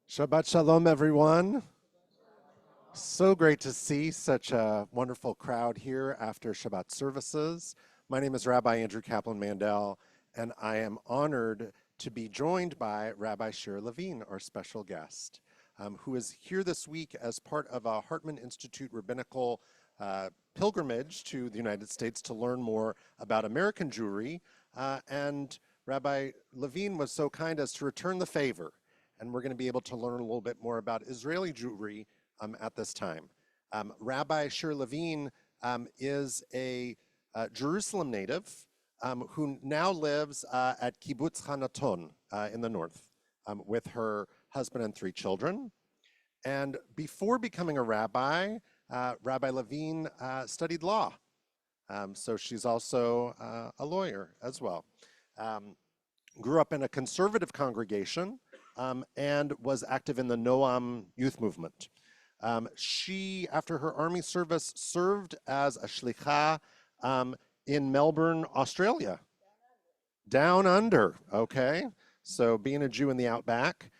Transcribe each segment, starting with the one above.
Shabbat Shalom, everyone. So great to see such a wonderful crowd here after Shabbat services. My name is Rabbi Andrew Kaplan Mandel, and I am honored to be joined by Rabbi Shira Levine, our special guest, who is here this week as part of a Hartman Institute rabbinical pilgrimage to the United States to learn more about American Jewry. And Rabbi Levine was so kind as to return the favor, and we're going to be able to learn a little bit more about Israeli Jewry at this time. Rabbi Shira Levine is a Jerusalem native who now lives at Kibbutz Hanaton in the north with her husband and 3 children. And before becoming a rabbi, Rabbi Levine studied law. So she's also a lawyer as well. Grew up in a conservative congregation and was active in the Noam youth movement. She, after her army service, served as a shlicha in Melbourne, Australia. Down under, okay? So being a Jew in the outback.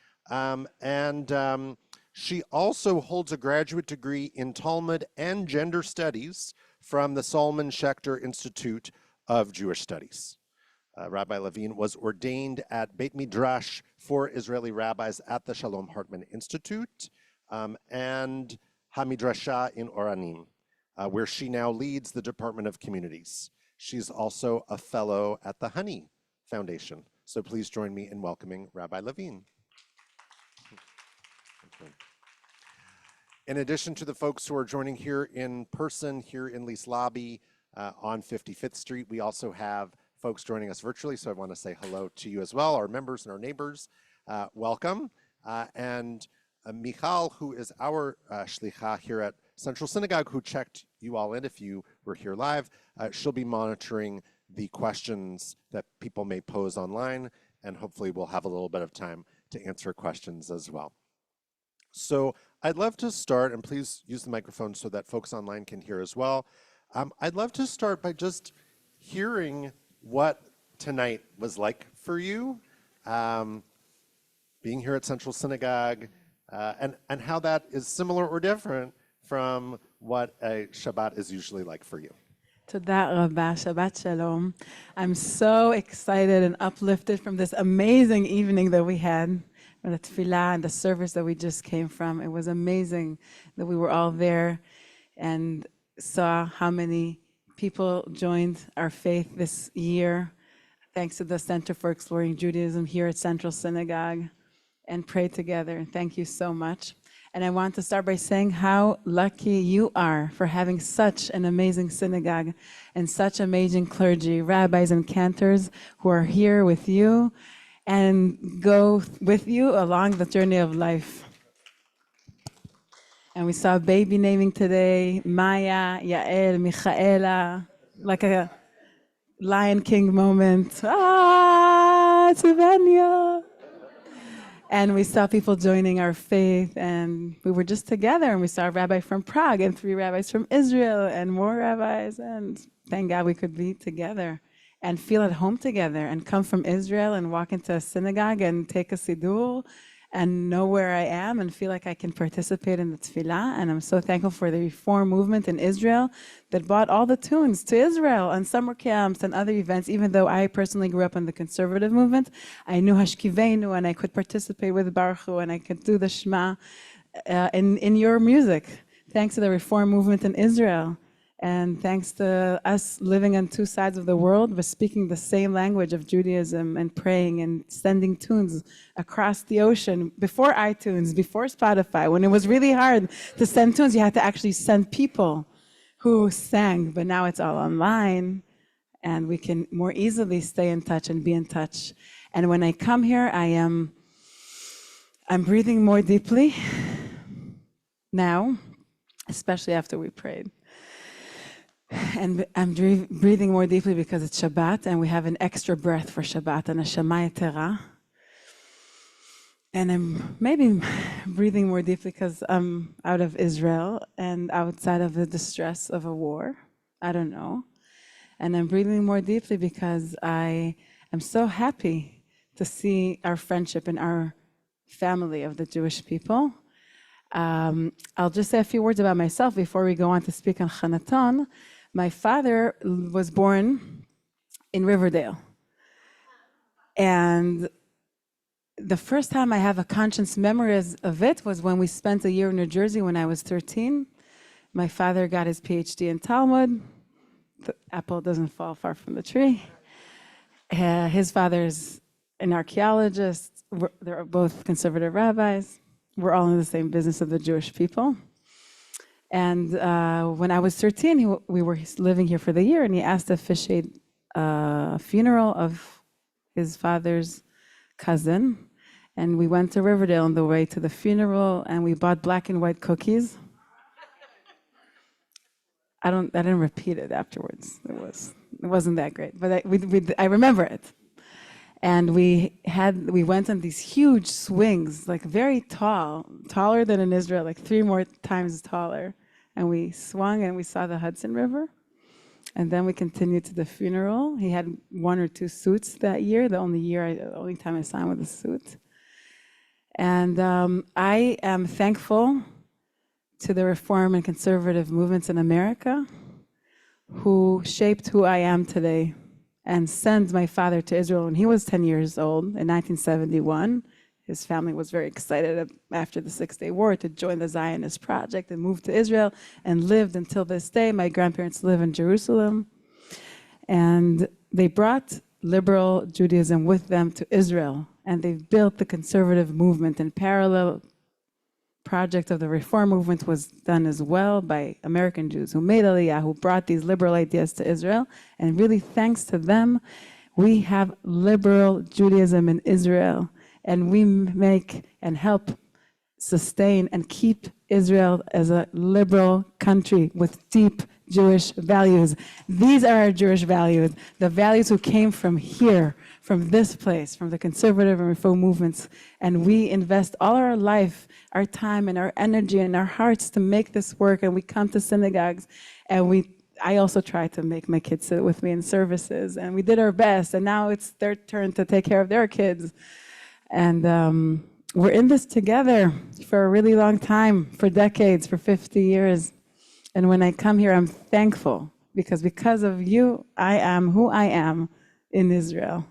She also holds a graduate degree in Talmud and gender studies from the Salman Schechter Institute of Jewish Studies. Rabbi Levine was ordained at Beit Midrash for Israeli rabbis at the Shalom Hartman Institute and HaMidrasha in Oranim, where she now leads the Department of Communities. She's also a fellow at the Honey Foundation. So please join me in welcoming Rabbi Levine. In addition to the folks who are joining here in person, here in Lease Lobby on 55th Street, we also have folks joining us virtually, so I want to say hello to you as well, our members and our neighbors. Welcome. Michal, who is our shlicha here at Central Synagogue, who checked you all in if you were here live, she'll be monitoring the questions that people may pose online, and hopefully we'll have a little bit of time to answer questions as well. So I'd love to start, and please use the microphone so that folks online can hear as well. I'd love to start by just hearing what tonight was like for you, being here at Central Synagogue, and how that is similar or different from what a Shabbat is usually like for you. Toda Rabba, Shabbat Shalom. I'm so excited and uplifted from this amazing evening that we had, from the tefillah and the service that we just came from. It was amazing that we were all there and saw how many people joined our faith this year, thanks to the Center for Exploring Judaism here at Central Synagogue, and prayed together. Thank you so much. And I want to start by saying how lucky you are for having such an amazing synagogue and such amazing clergy, rabbis and cantors who are here with you and go with you along the journey of life. And we saw a baby naming today, Maya, Yael, Michaela, like a Lion King moment. Ah, Tzivania. And we saw people joining our faith, and we were just together, and we saw a rabbi from Prague and 3 rabbis from Israel and more rabbis, and thank God we could be together and feel at home together and come from Israel and walk into a synagogue and take a siddur and know where I am and feel like I can participate in the tefillah. And I'm so thankful for the Reform movement in Israel that brought all the tunes to Israel and summer camps and other events. Even though I personally grew up in the conservative movement, I knew Hashkiveinu and I could participate with Baruch Hu and I could do the Shema in your music. Thanks to the Reform movement in Israel. And thanks to us living on 2 sides of the world, but speaking the same language of Judaism and praying and sending tunes across the ocean, before iTunes, before Spotify, when it was really hard to send tunes, you had to actually send people who sang, but now it's all online and we can more easily stay in touch and be in touch. And when I come here, I'm breathing more deeply now, especially after we prayed. And I'm breathing more deeply because it's Shabbat, and we have an extra breath for Shabbat, and a Shema Yetera. And I'm maybe breathing more deeply because I'm out of Israel and outside of the distress of a war. I don't know. And I'm breathing more deeply because I am so happy to see our friendship and our family of the Jewish people. I'll just say a few words about myself before we go on to speak on Chanaton. My father was born in Riverdale. And the first time I have a conscious memory of it was when we spent a year in New Jersey when I was 13. My father got his PhD in Talmud. The apple doesn't fall far from the tree. His father's an archaeologist. They're both conservative rabbis. We're all in the same business of the Jewish people. And when I was 13, we were living here for the year, and he asked to officiate a funeral of his father's cousin. And we went to Riverdale on the way to the funeral, and we bought black and white cookies. I didn't repeat it afterwards. It wasn't that great, but I remember it. And we went on these huge swings, like very tall, taller than in Israel, like 3 more times taller. And we swung and we saw the Hudson River. And then we continued to the funeral. He had 1 or 2 suits that year, the only time I saw him with a suit. And I am thankful to the reform and conservative movements in America who shaped who I am today and sent my father to Israel when he was 10 years old in 1971. His family was very excited after the Six-Day War to join the Zionist project and move to Israel and lived until this day. My grandparents live in Jerusalem. And they brought liberal Judaism with them to Israel. And they've built the conservative movement in parallel. Project of the reform movement was done as well by American Jews who made Aliyah, who brought these liberal ideas to Israel. And really, thanks to them, we have liberal Judaism in Israel. And we make and help sustain and keep Israel as a liberal country with deep Jewish values. These are our Jewish values, the values who came from here, from this place, from the conservative and reform movements. And we invest all our life, our time and our energy and our hearts to make this work. And we come to synagogues, and I also try to make my kids sit with me in services, and we did our best. And now it's their turn to take care of their kids. And we're in this together for a really long time, for decades, for 50 years. And when I come here, I'm thankful because of you, I am who I am in Israel.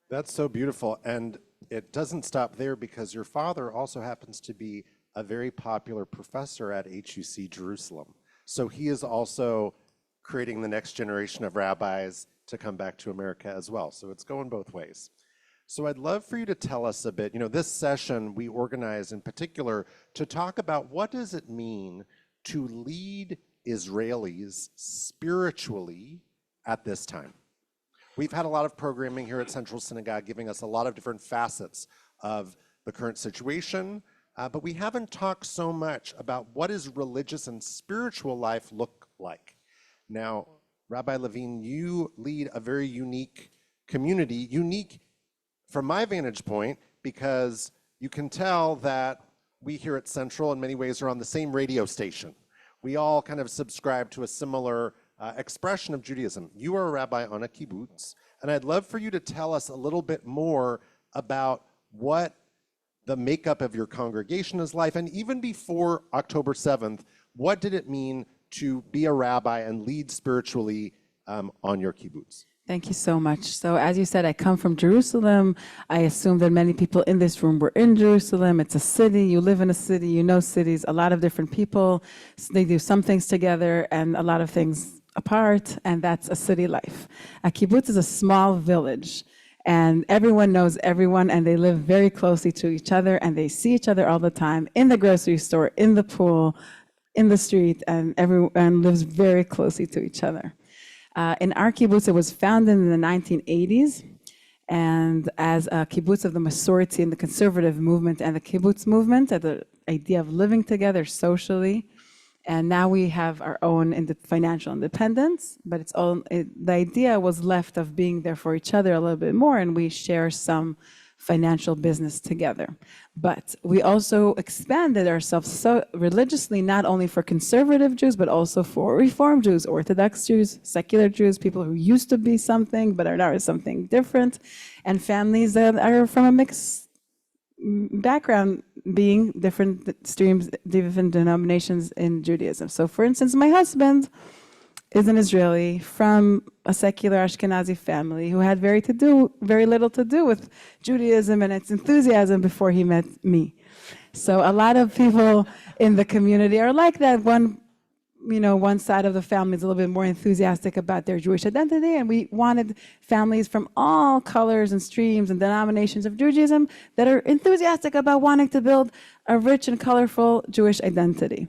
That's so beautiful. And it doesn't stop there, because your father also happens to be a very popular professor at HUC Jerusalem. So he is also creating the next generation of rabbis to come back to America as well. So it's going both ways. So I'd love for you to tell us a bit, this session we organize in particular to talk about what does it mean to lead Israelis spiritually at this time. We've had a lot of programming here at Central Synagogue giving us a lot of different facets of the current situation, but we haven't talked so much about what does religious and spiritual life look like. Now, Rabbi Levine, you lead a very unique community, unique from my vantage point, because you can tell that we here at Central in many ways are on the same radio station. We all kind of subscribe to a similar expression of Judaism. You are a rabbi on a kibbutz, and I'd love for you to tell us a little bit more about what the makeup of your congregation is like, and even before October 7th, what did it mean to be a rabbi and lead spiritually on your kibbutz? Thank you so much. So as you said, I come from Jerusalem. I assume that many people in this room were in Jerusalem. It's a city. You live in a city. You know cities. A lot of different people. They do some things together and a lot of things apart, and that's a city life. A kibbutz is a small village, and everyone knows everyone, and they live very closely to each other, and they see each other all the time in the grocery store, in the pool, in the street, and everyone lives very closely to each other. In our kibbutz, it was founded in the 1980s, and as a kibbutz of the Masorti and the conservative movement and the kibbutz movement, the idea of living together socially. And now we have our own financial independence, but the idea was left of being there for each other a little bit more, and we share some financial business together. But we also expanded ourselves so religiously, not only for conservative Jews, but also for Reform Jews, Orthodox Jews, secular Jews, people who used to be something but are now something different, and families that are from a mixed background being different streams, different denominations in Judaism. So for instance, my husband is an Israeli from a secular Ashkenazi family who had very little to do with Judaism and its enthusiasm before he met me. So a lot of people in the community are like that. One side of the family is a little bit more enthusiastic about their Jewish identity, and we wanted families from all colors and streams and denominations of Judaism that are enthusiastic about wanting to build a rich and colorful Jewish identity.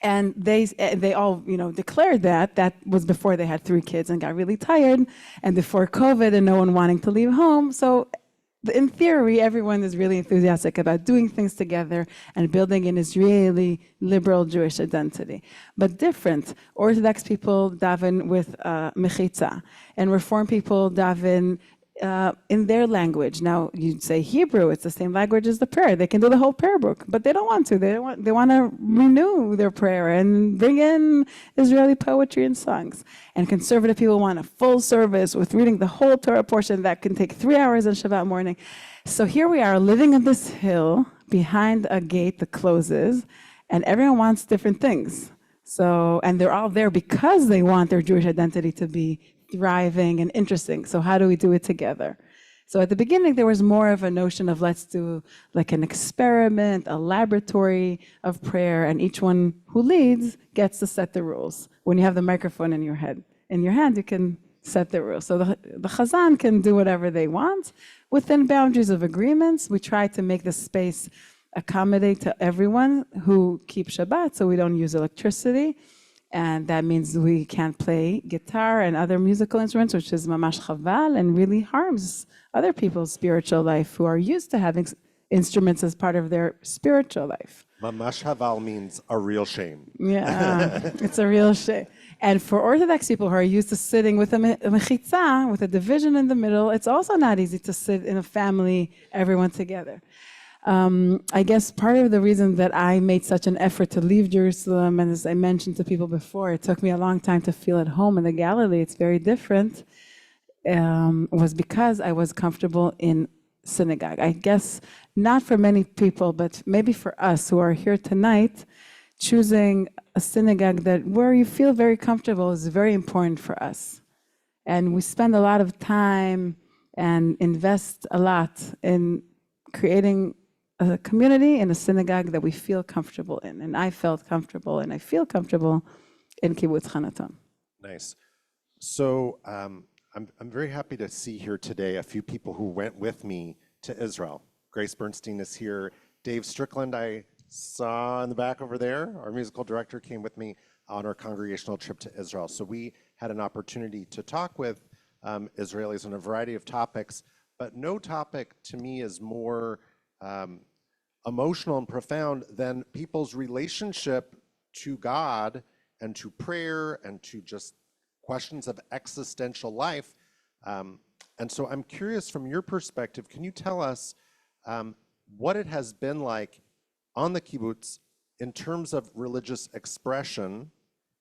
And they all, declared that. That was before they had 3 kids and got really tired, and before COVID and no one wanting to leave home. So in theory, everyone is really enthusiastic about doing things together and building an Israeli liberal Jewish identity. But different. Orthodox people daven with mechitza, and Reform people daven in their language. Now, you'd say Hebrew, it's the same language as the prayer. They can do the whole prayer book, but they don't want to. They want to renew their prayer and bring in Israeli poetry and songs. And conservative people want a full service with reading the whole Torah portion that can take 3 hours on Shabbat morning. So here we are living on this hill behind a gate that closes, and everyone wants different things. And they're all there because they want their Jewish identity to be thriving and interesting. So how do we do it together? So at the beginning, there was more of a notion of let's do like an experiment, a laboratory of prayer, and each one who leads gets to set the rules. When you have the microphone in your hand, you can set the rules. So the Chazan can do whatever they want within boundaries of agreements. We try to make the space accommodate to everyone who keeps Shabbat, so we don't use electricity. And that means we can't play guitar and other musical instruments, which is mamash chaval and really harms other people's spiritual life who are used to having instruments as part of their spiritual life. Mamash chaval means a real shame. Yeah, it's a real shame. And for Orthodox people who are used to sitting with a mechitza, with a division in the middle, it's also not easy to sit in a family, everyone together. I guess part of the reason that I made such an effort to leave Jerusalem, and as I mentioned to people before, it took me a long time to feel at home in the Galilee, it's very different, was because I was comfortable in synagogue. I guess not for many people, but maybe for us who are here tonight, choosing a synagogue where you feel very comfortable is very important for us. And we spend a lot of time and invest a lot in creating a community in a synagogue that we feel comfortable in. And I felt comfortable and I feel comfortable in Kibbutz Hanaton. Nice. So I'm very happy to see here today a few people who went with me to Israel. Grace Bernstein is here. Dave Strickland, I saw in the back over there. Our musical director came with me on our congregational trip to Israel. So we had an opportunity to talk with Israelis on a variety of topics, but no topic to me is more emotional and profound than people's relationship to God and to prayer and to just questions of existential life. And so I'm curious from your perspective, can you tell us what it has been like on the kibbutz in terms of religious expression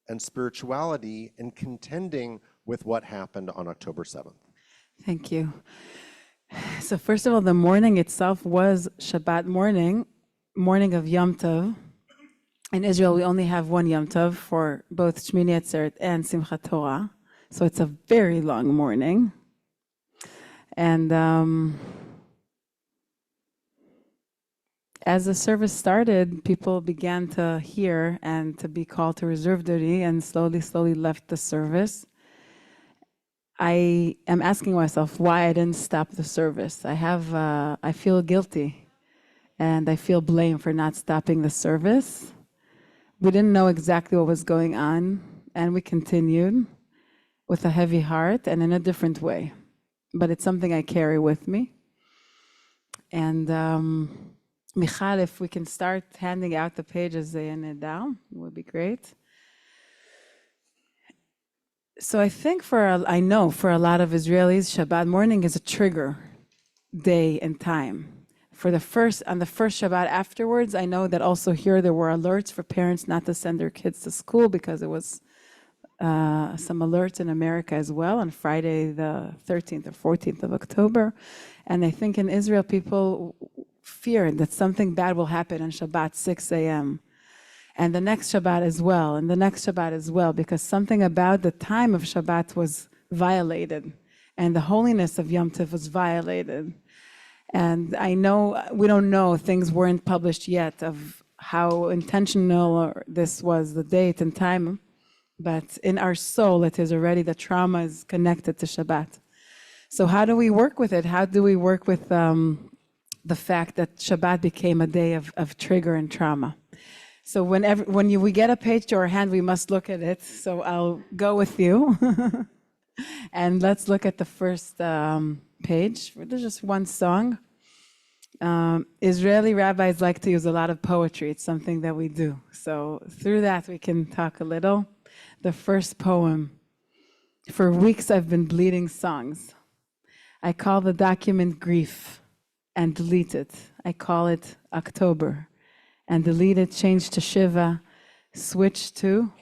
and spirituality in contending with what happened on October 7th? Thank you. So first of all, the morning itself was Shabbat morning of Yom Tov. In Israel, we only have one Yom Tov for both Shmini Atzeret and Simchat Torah. So it's a very long morning. And as the service started, people began to hear and to be called to reserve duty and slowly left the service. I am asking myself why I didn't stop the service. I feel guilty and I feel blame for not stopping the service. We didn't know exactly what was going on, and we continued with a heavy heart and in a different way. But it's something I carry with me. And Michal, if we can start handing out the pages down, it would be great. So I think I know for a lot of Israelis, Shabbat morning is a trigger day and time. On the first Shabbat afterwards, I know that also here there were alerts for parents not to send their kids to school because it was some alerts in America as well on Friday the 13th or 14th of October. And I think in Israel, people fear that something bad will happen on Shabbat 6 a.m. and the next Shabbat as well, and the next Shabbat as well, because something about the time of Shabbat was violated, and the holiness of Yom Tov was violated. And I know, we don't know, things weren't published yet of how intentional this was, the date and time, but in our soul, it is already, the trauma is connected to Shabbat. So how do we work with it? How do we work with the fact that Shabbat became a day of trigger and trauma? So we get a page to our hand, we must look at it. So I'll go with you. And let's look at the first page. There's just one song. Israeli rabbis like to use a lot of poetry. It's something that we do. So through that, we can talk a little. The first poem. For weeks, I've been bleeding songs. I call the document grief and delete it. I call it October and delete it, change to Shiva, switch to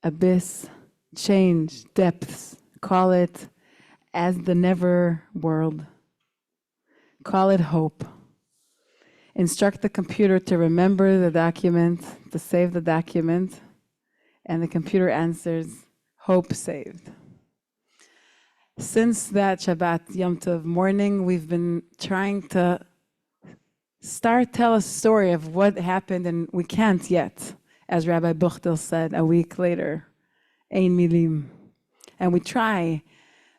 abyss, change, depths, call it as the never world, call it hope. Instruct the computer to remember the document, to save the document, and the computer answers, hope saved. Since that Shabbat Yom Tov morning, we've been trying to tell a story of what happened, and we can't yet. As Rabbi Buchtel said a week later, Ein milim. And we try,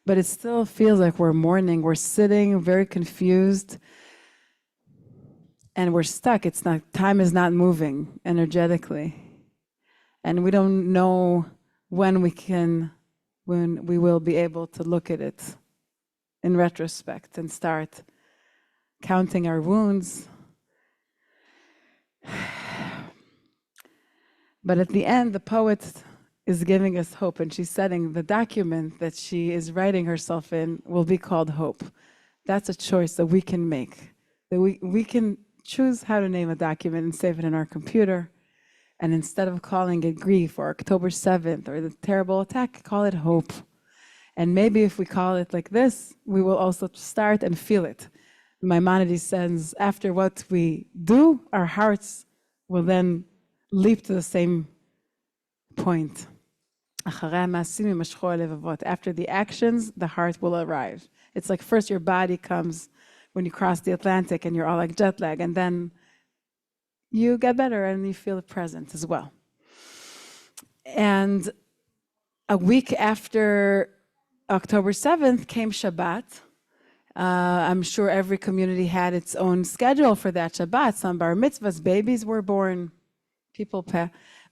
but it still feels like we're mourning. We're sitting very confused, and we're stuck. Time is not moving energetically. And we don't know when we will be able to look at it in retrospect and start counting our wounds. But at the end, the poet is giving us hope, and she's setting the document that she is writing herself in will be called hope. That's a choice that we can make. That we can choose how to name a document and save it in our computer. And instead of calling it grief or October 7th or the terrible attack, call it hope. And maybe if we call it like this, we will also start and feel it. Maimonides says, after what we do, our hearts will then leap to the same point. After the actions, the heart will arrive. It's like first your body comes when you cross the Atlantic and you're all like jet lag, and then you get better and you feel the present as well. And a week after October 7th came Shabbat. I'm sure every community had its own schedule for that Shabbat. Some bar mitzvahs, babies were born,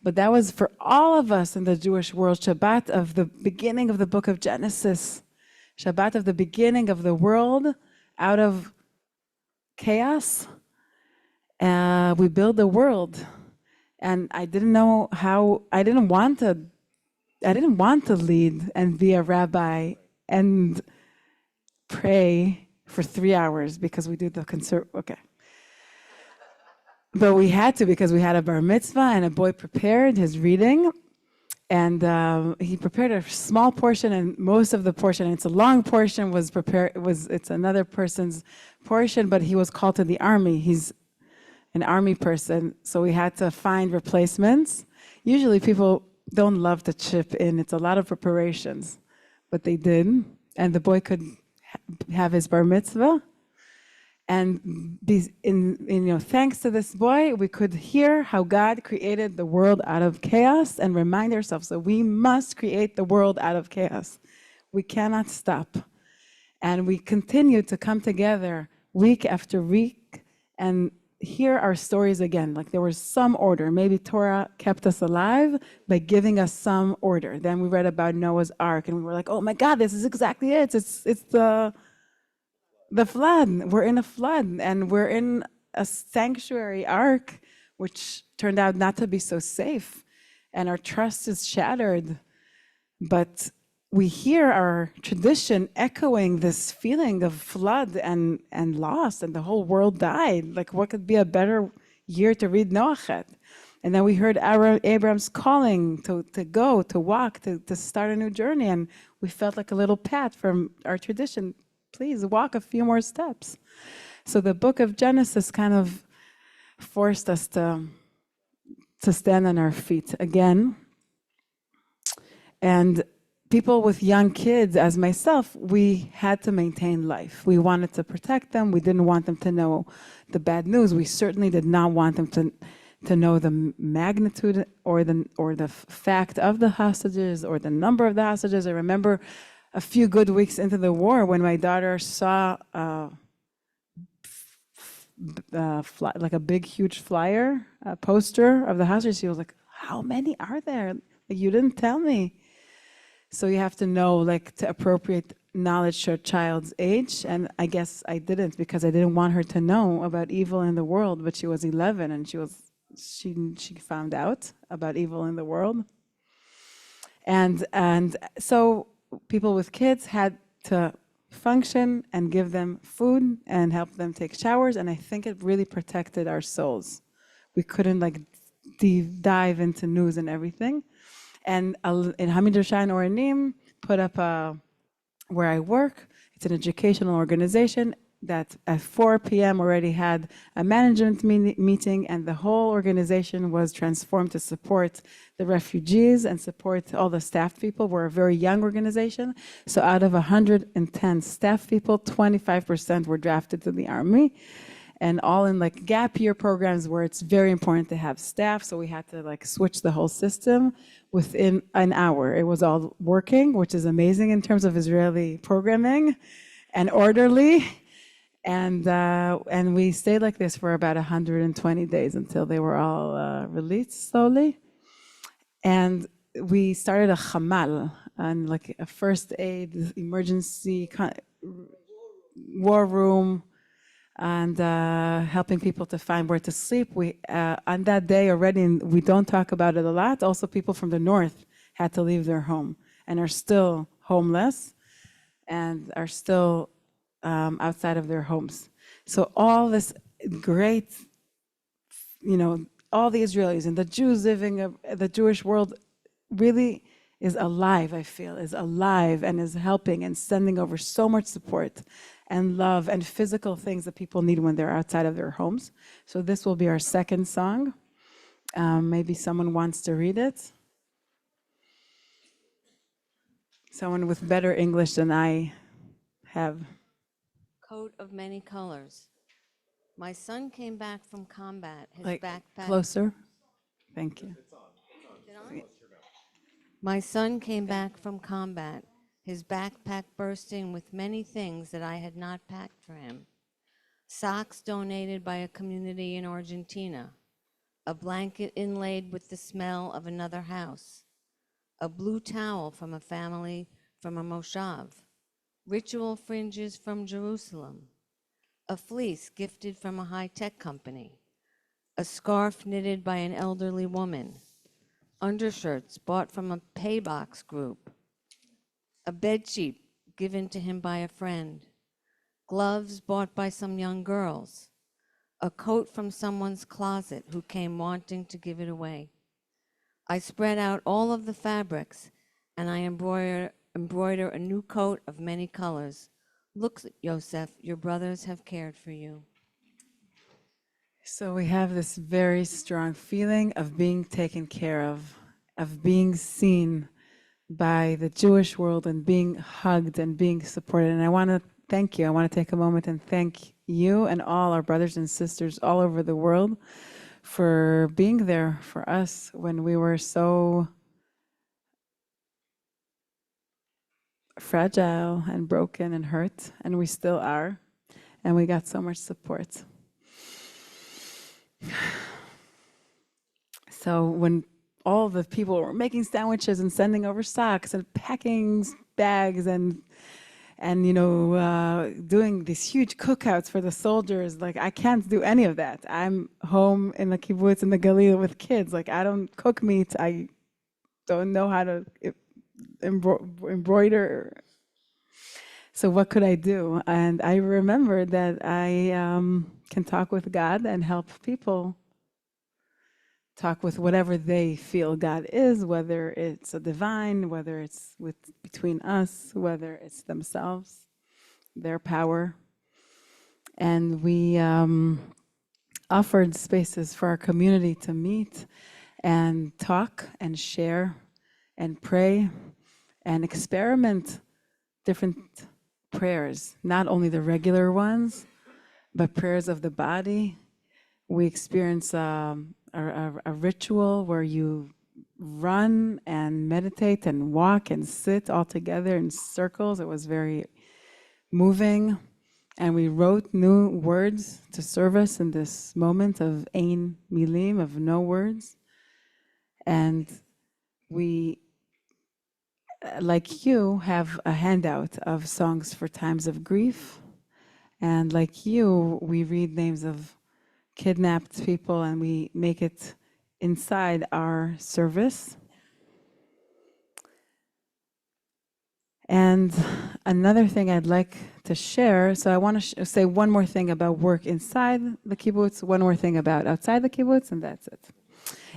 but that was for all of us in the Jewish world, Shabbat of the beginning of the book of Genesis. Shabbat of the beginning of the world, out of chaos. We build the world, and I didn't know how. I didn't want to lead and be a rabbi and pray for 3 hours because we do the concert. Okay, but we had to because we had a bar mitzvah and a boy prepared his reading, and he prepared a small portion, and most of the portion, and it's a long portion, was prepared. It's another person's portion, but he was called to the army. He's an army person, so we had to find replacements. Usually people don't love to chip in. It's a lot of preparations, but they did. And the boy could have his bar mitzvah. And thanks to this boy, we could hear how God created the world out of chaos and remind ourselves that we must create the world out of chaos. We cannot stop. And we continue to come together week after week and hear our stories again. Like there was some order. Maybe Torah kept us alive by giving us some order. Then we read about Noah's Ark and we were like, oh my God, this is exactly it. It's the flood. We're in a flood and we're in a sanctuary ark, which turned out not to be so safe. And our trust is shattered. But we hear our tradition echoing this feeling of flood and loss, and the whole world died. Like, what could be a better year to read Noach? And then we heard Abraham's calling to go, to walk, to start a new journey, and we felt like a little pat from our tradition. please walk a few more steps. So the book of Genesis kind of forced us to stand on our feet again. And people with young kids, as myself, we had to maintain life. We wanted to protect them. We didn't want them to know the bad news. We certainly did not want them to know the magnitude or the fact of the hostages or the number of the hostages. I remember a few good weeks into the war when my daughter saw like a big, huge flyer, a poster of the hostages. She was like, "How many are there? Like, you didn't tell me." So you have to know, like, to appropriate knowledge to a child's age. And I guess I didn't, because I didn't want her to know about evil in the world. But she was 11, and she found out about evil in the world. And so people with kids had to function and give them food and help them take showers. And I think it really protected our souls. We couldn't like dive into news and everything. And in Hamid Rashan Oranim put up where I work. It's an educational organization that at 4 p.m. already had a management meeting, and the whole organization was transformed to support the refugees and support all the staff people. We're a very young organization. So out of 110 staff people, 25% were drafted to the army. And all in like gap year programs where it's very important to have staff. So we had to like switch the whole system within an hour. It was all working, which is amazing in terms of Israeli programming and orderly. And we stayed like this for about 120 days until they were all released slowly. And we started a chamal, and like a first aid, emergency war room, and helping people to find where to sleep. We on that day already, and we don't talk about it a lot, also people from the north had to leave their home and are still homeless and are still outside of their homes. So all this great, all the Israelis and the Jews living the Jewish world really is alive, I feel, is alive and is helping and sending over so much support and love and physical things that people need when they're outside of their homes. So this will be our second song. Maybe someone wants to read it. Someone with better English than I have. Coat of many colors. My son came back from combat. His Like, backpack. closer. Thank you. My son came back from combat, his backpack bursting with many things that I had not packed for him. Socks donated by a community in Argentina, a blanket inlaid with the smell of another house, a blue towel from a family from a moshav, ritual fringes from Jerusalem, a fleece gifted from a high-tech company, a scarf knitted by an elderly woman, undershirts bought from a paybox group, a bedsheet given to him by a friend, gloves bought by some young girls, a coat from someone's closet who came wanting to give it away. I spread out all of the fabrics, and I embroider a new coat of many colors. Look, Yosef, your brothers have cared for you. So we have this very strong feeling of being taken care of being seen by the Jewish world and being hugged and being supported. And I want to thank you. I want to take a moment and thank you and all our brothers and sisters all over the world for being there for us when we were so fragile and broken and hurt, and we still are, and we got so much support. So when all the people were making sandwiches and sending over socks and packing bags and doing these huge cookouts for the soldiers, like I can't do any of that. I'm home in the kibbutz in the Galil with kids. Like I don't cook meat. I don't know how to embroider. So what could I do? And I remembered that I can talk with God and help people talk with whatever they feel God is, whether it's a divine, whether it's between us, whether it's themselves. their power. And we offered spaces for our community to meet and talk and share and pray and experiment different prayers, not only the regular ones, but prayers of the body. We experience a ritual where you run and meditate and walk and sit all together in circles. It was very moving. And we wrote new words to serve us in this moment of ein milim, of no words. And we, like you, have a handout of songs for times of grief. And like you, we read names of kidnapped people and we make it inside our service. And another thing I'd like to share, so I want to say one more thing about work inside the kibbutz, one more thing about outside the kibbutz, and that's it.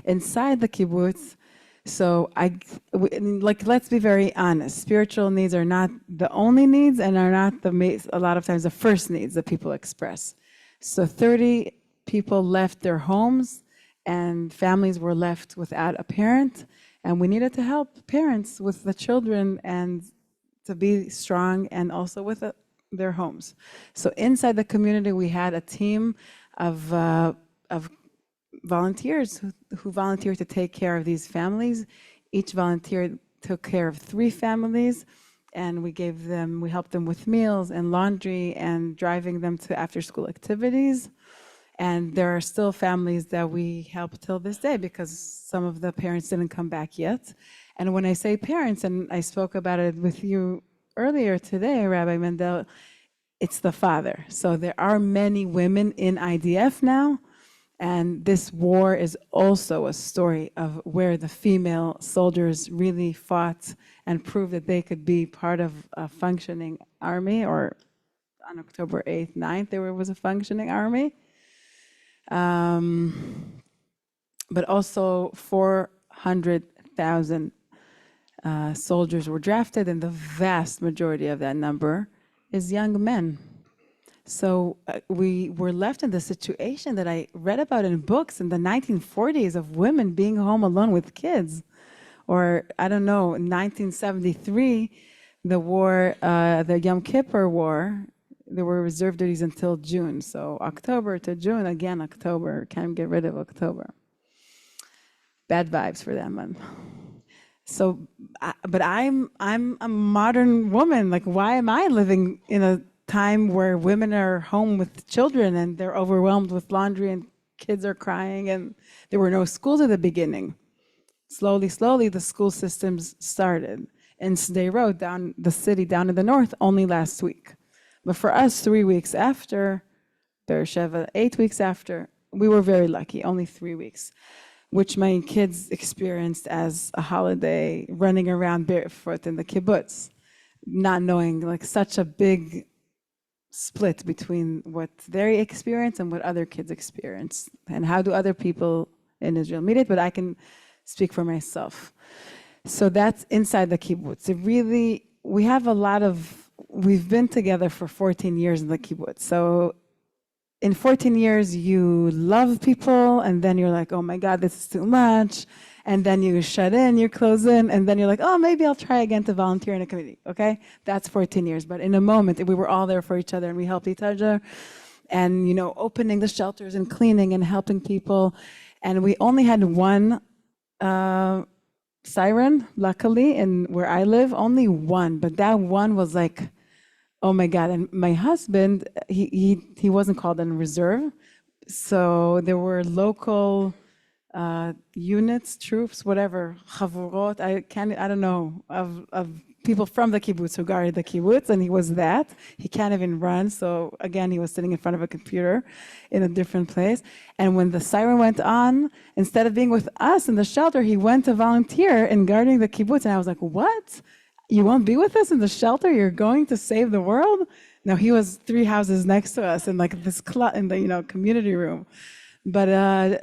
Inside the kibbutz, so let's be very honest. Spiritual needs are not the only needs and are not a lot of times the first needs that people express. So 30 people left their homes and families were left without a parent, and we needed to help parents with the children and to be strong and also with their homes. So inside the community, we had a team of volunteers who volunteered to take care of these families. Each volunteer took care of 3 families, and we helped them with meals and laundry and driving them to after-school activities. And there are still families that we help till this day because some of the parents didn't come back yet. And when I say parents, and I spoke about it with you earlier today, Rabbi Mandel, it's the father. So there are many women in IDF now, and this war is also a story of where the female soldiers really fought and proved that they could be part of a functioning army, or on October 8th, 9th, there was a functioning army. But also 400,000 soldiers were drafted, and the vast majority of that number is young men. So we were left in the situation that I read about in books in the 1940s of women being home alone with kids. Or, I don't know, in 1973, the war, the Yom Kippur War, there were reserve duties until June. So October to June, again October, can't get rid of October. Bad vibes for that month. So, but I'm a modern woman. Like, why am I living in a time where women are home with children and they're overwhelmed with laundry and kids are crying and there were no schools at the beginning? Slowly, the school systems started. In Sde Road, down the city, down in the north, only last week. But for us, 3 weeks after, Beersheba, 8 weeks after, we were very lucky, only 3 weeks, which my kids experienced as a holiday, running around barefoot in the kibbutz, not knowing, like, such a big split between what they experience and what other kids experience. And how do other people in Israel meet it? But I can speak for myself. So that's inside the kibbutz. It really, we've been together for 14 years in the kibbutz. So in 14 years, you love people, and then you're like, oh my God, this is too much. And then you shut in, you close in, and then you're like, oh, maybe I'll try again to volunteer in a committee, okay? That's 14 years. But in a moment, we were all there for each other, and we helped each other. And, opening the shelters and cleaning and helping people. And we only had one siren, luckily, in where I live, only one. But that one was like, oh my God. And my husband, he wasn't called in reserve. So there were local units, troops, whatever, chavurot, I don't know, of people from the kibbutz who guarded the kibbutz, and he was that. He can't even run, so again, he was sitting in front of a computer in a different place. And when the siren went on, instead of being with us in the shelter, he went to volunteer in guarding the kibbutz, and I was like, what? You won't be with us in the shelter? You're going to save the world? No, he was 3 houses next to us in like this in the community room. But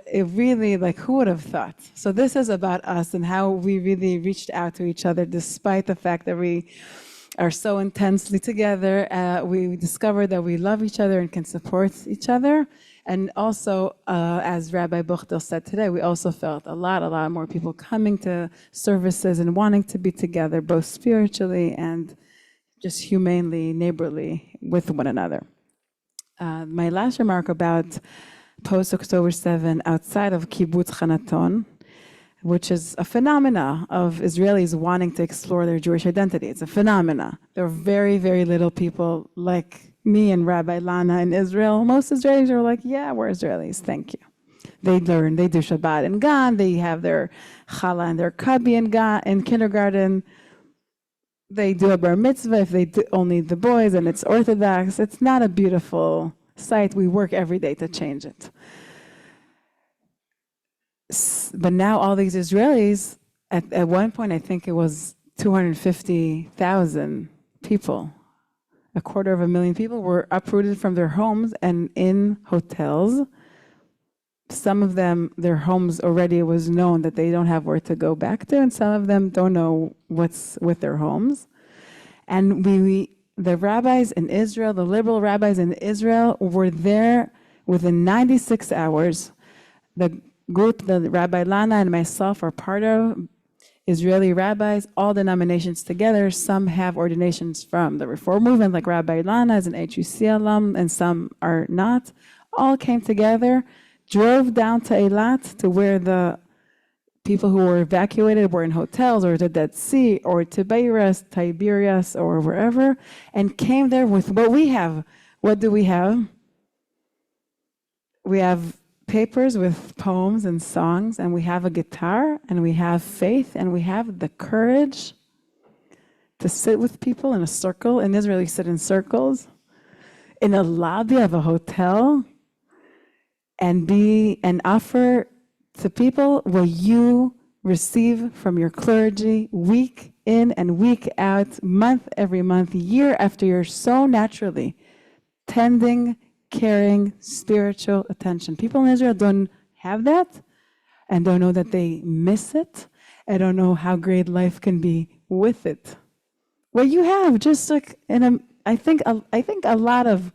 it really, like, who would have thought? So this is about us and how we really reached out to each other, despite the fact that we are so intensely together. We discovered that we love each other and can support each other. And also, as Rabbi Buchtel said today, we also felt a lot more people coming to services and wanting to be together, both spiritually and just humanely, neighborly with one another. My last remark about post-October 7 outside of Kibbutz Hanaton, which is a phenomena of Israelis wanting to explore their Jewish identity. It's a phenomena. There are very, very little people like me and Rabbi Lana in Israel. Most Israelis are like, yeah, we're Israelis, thank you. They learn, they do Shabbat in Gan, they have their challah and their kabi in kindergarten. They do a bar mitzvah if they do only the boys, and it's Orthodox. It's not a beautiful sight. We work every day to change it. But now all these Israelis, at one point, I think it was 250,000 people, 250,000 people were uprooted from their homes and in hotels. Some of them, their homes already was known that they don't have where to go back to, and some of them don't know what's with their homes. And the rabbis in Israel, the liberal rabbis in Israel, were there within 96 hours. The group that Rabbi Lana and myself are part of, Israeli rabbis, all denominations together. Some have ordinations from the Reform movement, like Rabbi Lana is an HUC alum, and some are not. All came together, drove down to Eilat, to where the people who were evacuated were in hotels, or to Dead Sea, or Tiberias, or wherever, and came there with what we have. What do we have? We have papers with poems and songs, and we have a guitar, and we have faith, and we have the courage to sit with people in a circle. In Israel, you sit in circles, in a lobby of a hotel, and offer to people what you receive from your clergy week in and week out, month every month, year after year, so naturally, tending, caring, spiritual attention. People in Israel don't have that and don't know that they miss it. I don't know how great life can be with it. What you have, just like I think a lot of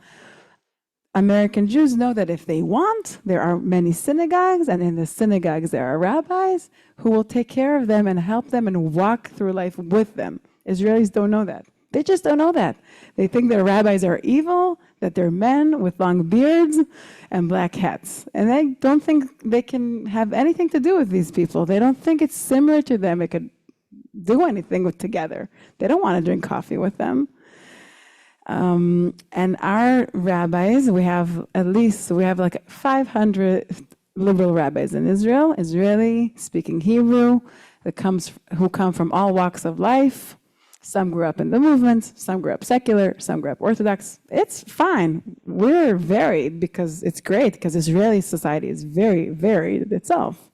American Jews know that if they want, there are many synagogues, and in the synagogues there are rabbis who will take care of them and help them and walk through life with them. Israelis don't know that. They just don't know that. They think their rabbis are evil, that they're men with long beards and black hats. And they don't think they can have anything to do with these people. They don't think it's similar to them. It could do anything together. They don't want to drink coffee with them. And our rabbis, we have like 500 liberal rabbis in Israel, Israeli, speaking Hebrew, who come from all walks of life. Some grew up in the movement, some grew up secular, some grew up Orthodox. It's fine. We're varied because it's great, because Israeli society is very varied itself.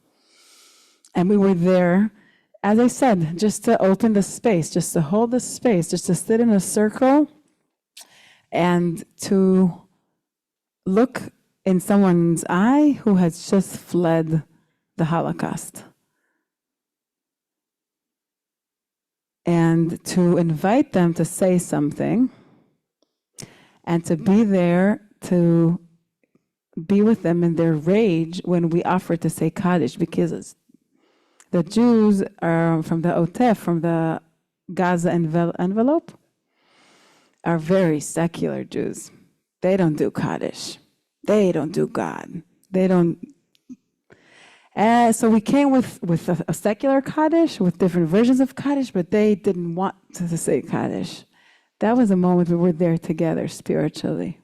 And we were there, as I said, just to open the space, just to hold the space, just to sit in a circle and to look in someone's eye who has just fled the Holocaust. And to invite them to say something and to be there to be with them in their rage when we offer to say Kaddish, because the Jews are from the Otef, from the Gaza envelope, are very secular Jews. They don't do Kaddish. They don't do God. They don't. So we came with a secular Kaddish, with different versions of Kaddish, but they didn't want to say Kaddish. That was a moment we were there together spiritually.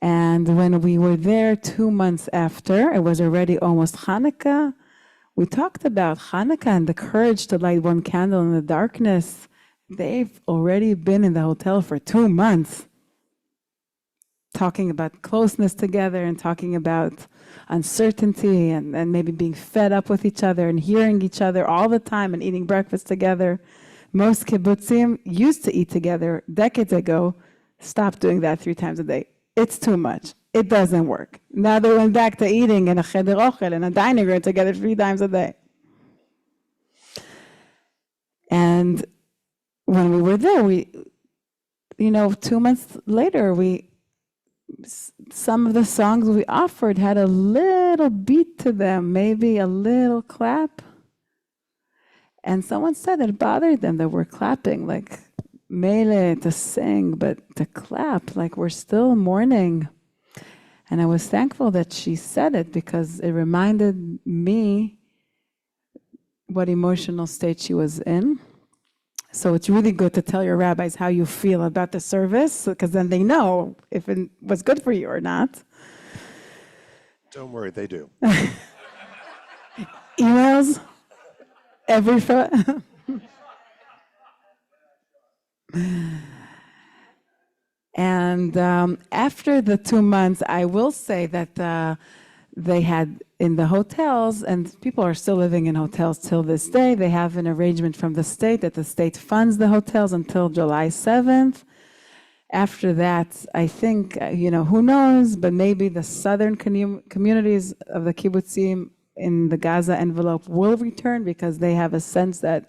And when we were there 2 months after, it was already almost Hanukkah, we talked about Hanukkah and the courage to light one candle in the darkness. They've already been in the hotel for 2 months, talking about closeness together and talking about uncertainty and maybe being fed up with each other and hearing each other all the time and eating breakfast together. Most kibbutzim used to eat together decades ago, stopped doing that 3 times a day. It's too much. It doesn't work. Now they went back to eating in a cheder ochel, in a dining room together 3 times a day. And when we were there, 2 months later, some of the songs we offered had a little beat to them, maybe a little clap. And someone said it bothered them that we're clapping, like mele to sing, but to clap, like we're still mourning. And I was thankful that she said it because it reminded me what emotional state she was in. So it's really good to tell your rabbis how you feel about the service, because then they know if it was good for you or not. Don't worry, they do. Emails, every And after the 2 months, I will say that they had in the hotels, and people are still living in hotels till this day. They have an arrangement from the state that the state funds the hotels until July 7th. After that, I think, who knows, but maybe the southern communities of the kibbutzim in the Gaza envelope will return because they have a sense that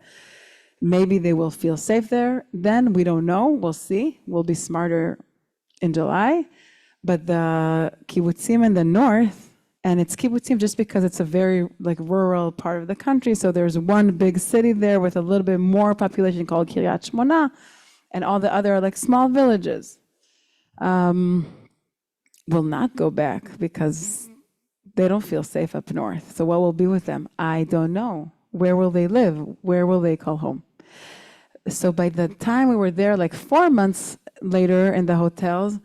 maybe they will feel safe there. Then we don't know. We'll see. We'll be smarter in July. But the kibbutzim in the north, and it's kibbutzim just because it's a very rural part of the country. So there's one big city there with a little bit more population called Kiryat Shmona, and all the other are small villages. Will not go back because they don't feel safe up north. So what will be with them? I don't know. Where will they live? Where will they call home? So by the time we were there, 4 months later in the hotels,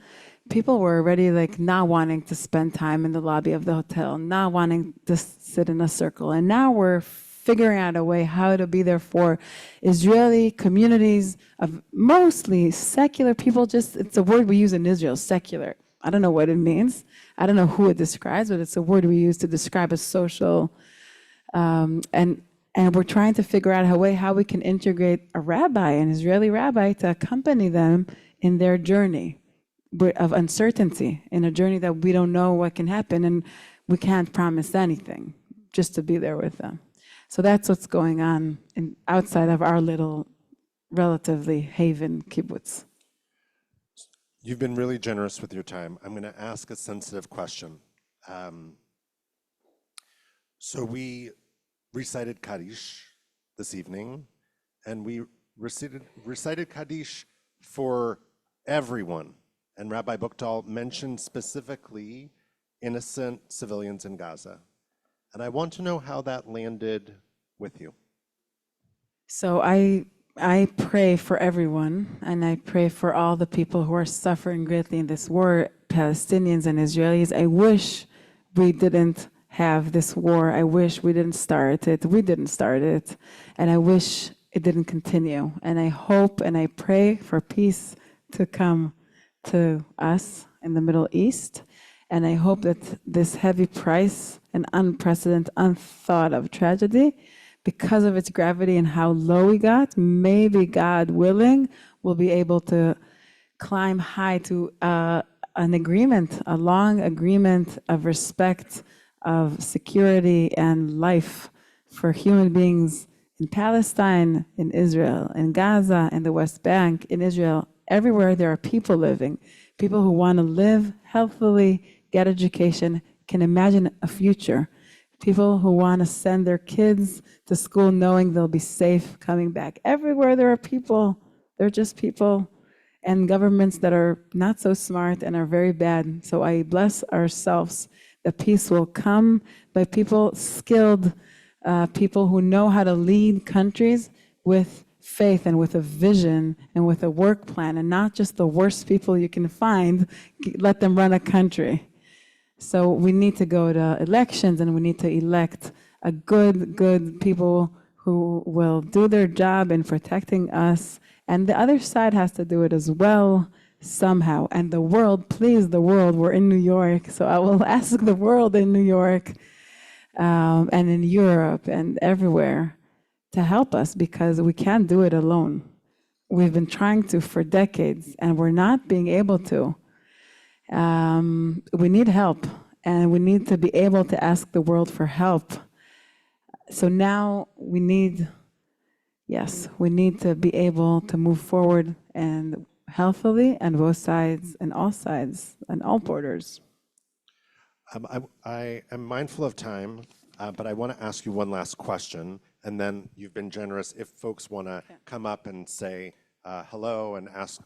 people were already not wanting to spend time in the lobby of the hotel, not wanting to sit in a circle. And now we're figuring out a way how to be there for Israeli communities of mostly secular people. It's a word we use in Israel, secular. I don't know what it means. I don't know who it describes, but it's a word we use to describe a social, and we're trying to figure out a way how we can integrate a rabbi, an Israeli rabbi, to accompany them in their journey of uncertainty, in a journey that we don't know what can happen, and we can't promise anything, just to be there with them. So that's what's going on outside of our little, relatively haven kibbutz. You've been really generous with your time. I'm going to ask a sensitive question. So we recited Kaddish this evening, and we recited Kaddish for everyone. And Rabbi Buchtal mentioned specifically innocent civilians in Gaza. And I want to know how that landed with you. So I pray for everyone, and I pray for all the people who are suffering greatly in this war, Palestinians and Israelis. I wish we didn't have this war. I wish we didn't start it. We didn't start it. And I wish it didn't continue. And I hope and I pray for peace to come to us in the Middle East. And I hope that this heavy price, an unprecedented, unthought of tragedy, because of its gravity and how low we got, maybe God willing, we'll be able to climb high to an agreement, a long agreement of respect, of security and life for human beings in Palestine, in Israel, in Gaza, in the West Bank, in Israel. Everywhere there are people living, people who want to live healthily, get education, can imagine a future. People who want to send their kids to school knowing they'll be safe coming back. Everywhere there are people, they're just people, and governments that are not so smart and are very bad. So I bless ourselves that peace will come by people skilled, people who know how to lead countries with faith and with a vision and with a work plan, and not just the worst people you can find, let them run a country. So we need to go to elections, and we need to elect a good people who will do their job in protecting us. And the other side has to do it as well, somehow. And the world, please, the world, we're in New York, so I will ask the world in New York and in Europe and everywhere to help us, because we can't do it alone. We've been trying to for decades, and we're not being able to. We need help, and we need to be able to ask the world for help. So now we need yes, we need to be able to move forward and healthily on both sides and all sides and all borders. I am mindful of time, but I want to ask you one last question, and then you've been generous. If folks want to come up and say hello and ask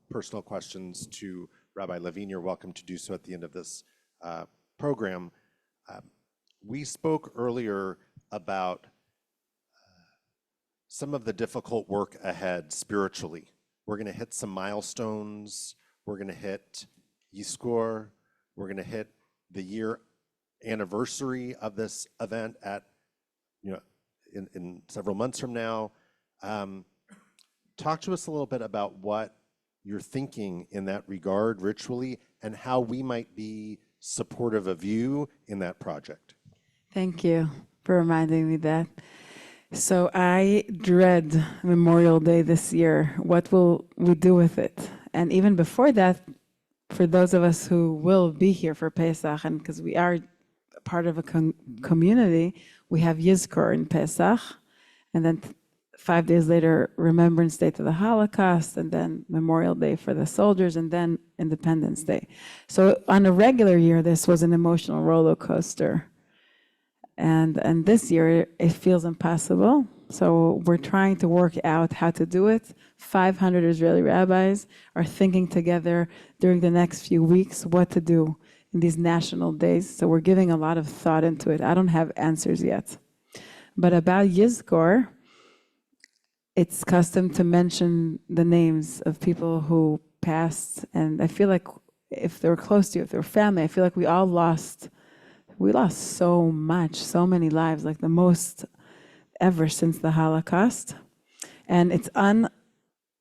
personal questions to Rabbi Levine, you're welcome to do so at the end of this program. We spoke earlier about some of the difficult work ahead spiritually. We're going to hit some milestones. We're going to hit Yizkor. We're going to hit the year anniversary of this event at, in several months from now. Talk to us a little bit about what you're thinking in that regard ritually and how we might be supportive of you in that project. Thank you for reminding me that. So I dread Memorial Day this year. What will we do with it? And even before that, for those of us who will be here for Pesach, and because we are part of a community, we have Yizkor in Pesach, and then 5 days later, Remembrance Day to the Holocaust, and then Memorial Day for the soldiers, and then Independence Day. So on a regular year, this was an emotional roller coaster. And this year, it feels impossible. So we're trying to work out how to do it. 500 Israeli rabbis are thinking together during the next few weeks what to do in these national days. So we're giving a lot of thought into it. I don't have answers yet. But about Yizkor, it's custom to mention the names of people who passed. And I feel like if they were close to you, if they were family, I feel like we lost so much, so many lives, like the most ever since the Holocaust. And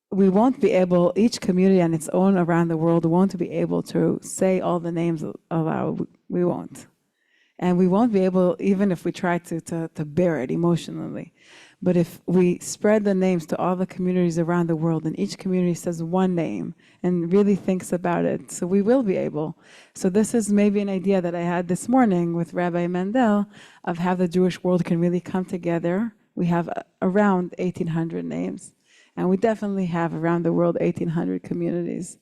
we won't be able, each community on its own around the world won't be able to say all the names aloud. We won't. And we won't be able, even if we try to bear it emotionally. But if we spread the names to all the communities around the world, and each community says one name and really thinks about it, so we will be able. So this is maybe an idea that I had this morning with Rabbi Mandel of how the Jewish world can really come together. We have around 1,800 names, and we definitely have around the world 1,800 communities.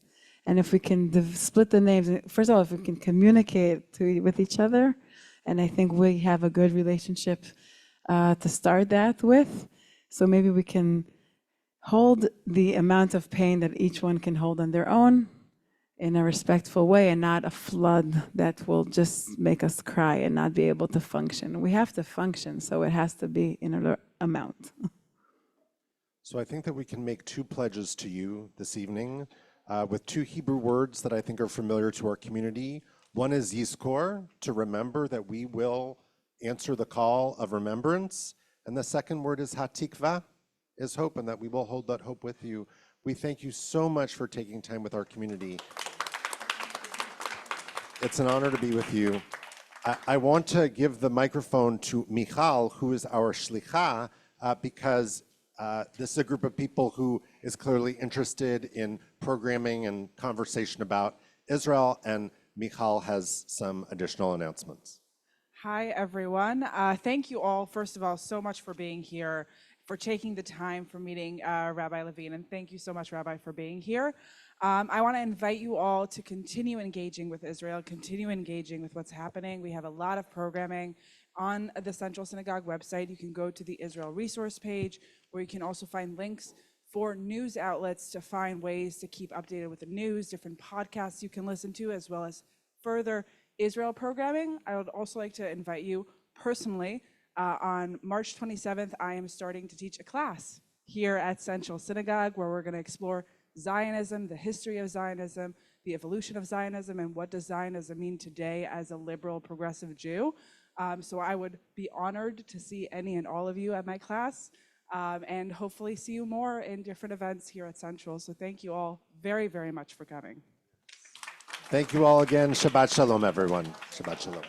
And if we can split the names, first of all, if we can communicate with each other, and I think we have a good relationship to start that with. So maybe we can hold the amount of pain that each one can hold on their own in a respectful way, and not a flood that will just make us cry and not be able to function. We have to function, so it has to be in an amount. So I think that we can make two pledges to you this evening with two Hebrew words that I think are familiar to our community. One is Yizkor, to remember that we will answer the call of remembrance. And the second word is Hatikva, is hope, and that we will hold that hope with you. We thank you so much for taking time with our community. It's an honor to be with you. I want to give the microphone to Michal, who is our shlicha, because this is a group of people who is clearly interested in programming and conversation about Israel, and Michal has some additional announcements. Hi, everyone. Thank you all, first of all, so much for being here, for taking the time for meeting Rabbi Levine, and thank you so much, Rabbi, for being here. I want to invite you all to continue engaging with Israel, continue engaging with what's happening. We have a lot of programming on the Central Synagogue website. You can go to the Israel resource page, where you can also find links for news outlets to find ways to keep updated with the news, different podcasts you can listen to, as well as further Israel programming. I would also like to invite you personally. On March 27th, I am starting to teach a class here at Central Synagogue, where we're going to explore Zionism, the history of Zionism, the evolution of Zionism, and what does Zionism mean today as a liberal, progressive Jew. So I would be honored to see any and all of you at my class, and hopefully see you more in different events here at Central. So thank you all very, very much for coming. Thank you all again. Shabbat Shalom, everyone. Shabbat Shalom.